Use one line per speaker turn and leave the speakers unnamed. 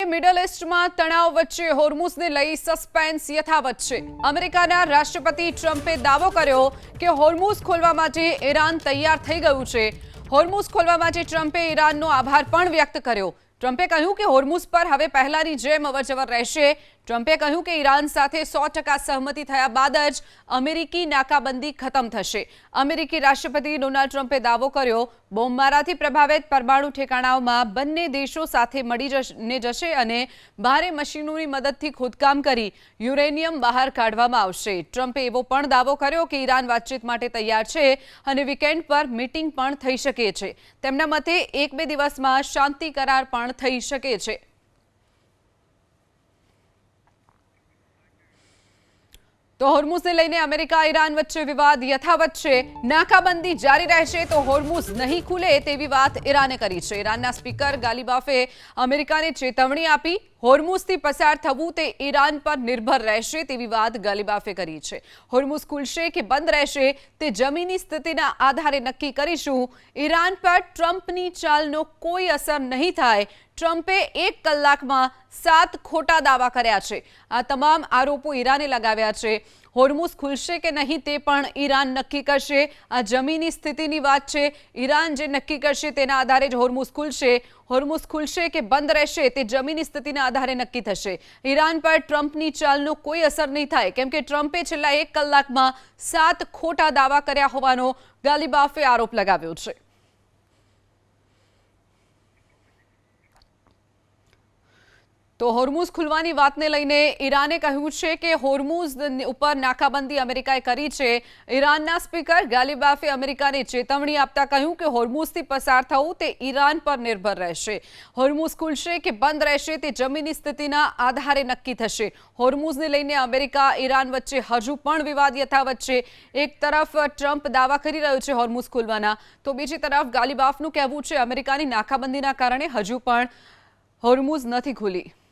Middle ઈસ્ટમાં તણાવ વચ્ચે હોર્મુઝને લઈ સસ્પેન્સ યથાવત છે। અમેરિકાના રાષ્ટ્રપતિ ટ્રમ્પે દાવો કર્યો કે હોર્મુઝ ખોલવા માટે ઈરાન તૈયાર થઈ ગયું છે। હોર્મુઝ ખોલવા માટે ટ્રમ્પે ઈરાનનો આભાર પણ વ્યક્ત કર્યો। ટ્રમ્પે કહ્યું કે હોર્મુઝ પર હવે પહેલાની જેમ અવરજવર રહેશે। ટ્રમ્પે કહ્યું કે ઈરાન સાથે 100% સહમતિ થયા બાદ જ અમેરિકી નાકાબંધી ખતમ થશે। અમેરિકી રાષ્ટ્રપતિ ડોનાલ્ડ ટ્રમ્પે દાવો કર્યો, બોમ્બમારાથી પ્રભાવિત પરમાણુ ઠેકાણાઓમાં બંને દેશો સાથે મળીને જશે અને ભારે મશીનોની મદદથી ખોદકામ કરી યુરેનિયમ બહાર કાઢવામાં આવશે। ટ્રમ્પે એવો પણ દાવો કર્યો કે ઈરાન વાતચીત માટે તૈયાર છે અને વીકેન્ડ પર મીટિંગ પણ થઈ શકે છે। તેમના મતે 1-2 દિવસમાં શાંતિ કરાર પણ થઈ શકે છે। તો હોર્મુઝને લઈને અમેરિકા ઈરાન વચ્ચે વિવાદ યથાવત છે। નાકાબંધી જારી રહેશે તો હોર્મુઝ નહીં ખુલે તેવી વાત ઈરાને કરી છે। ઈરાનના સ્પીકર ગાલિબાફે અમેરિકાને ચેતવણી આપી। હોર્મુઝથી પસાર થવું તે ઈરાન પર નિર્ભર રહેશે તેવી વાત ગાલિબાફે કરી છે। હોર્મુઝ ખુલશે કે બંધ રહેશે તે જમીની સ્થિતિના આધારે નક્કી કરીશું। ઈરાન પર ટ્રમ્પની ચાલનો કોઈ અસર નહીં થાય। ટ્રમ્પે 1 કલાકમાં 7 ખોટા દાવા કર્યા છે। આ તમામ આરોપો ઈરાને લગાવ્યા છે। હોર્મુઝ ખુલશે કે નહીં તે પણ ઈરાન નક્કી કરશે। આ જમીની સ્થિતિની વાત છે। ઈરાન જે નક્કી કરશે તેના આધારે જ હોર્મુઝ ખુલશે। હોર્મુઝ ખુલશે કે બંધ રહેશે તે જમીની સ્થિતિના આધારે નક્કી થશે। ઈરાન પર ટ્રમ્પની ચાલનો કોઈ અસર નહીં થાય કેમ કે ટ્રમ્પે છેલ્લા 1 કલાકમાં 7 ખોટા દાવા કર્યા હોવાનો ગાલિબાફે આરોપ લગાવ્યો છે। તો હોર્મુઝ ખુલવાની વાતને લઈને ઈરાને કહ્યું છે કે હોર્મુઝ ઉપર નાકાબંધી અમેરિકાએ કરી છે। ઈરાનના સ્પીકર ગાલિબાફે અમેરિકાને ચેતવણી આપતા કહ્યું કે હોર્મુઝથી પસાર થવું તે ઈરાન પર નિર્ભર રહેશે। હોર્મુઝ ખુલશે કે બંધ રહેશે તે જમીની સ્થિતિના આધારે નક્કી થશે। હોર્મુઝને લઈને અમેરિકા ઈરાન વચ્ચે હજુ પણ વિવાદ યથાવત છે। એક તરફ ટ્રમ્પ દાવા કરી રહ્યો છે હોર્મુઝ ખુલવાના, તો બીજી તરફ ગાલિબાફનું કહેવું છે અમેરિકાની નાકાબંધીના કારણે હજુ પણ હોર્મુઝ નથી ખુલી।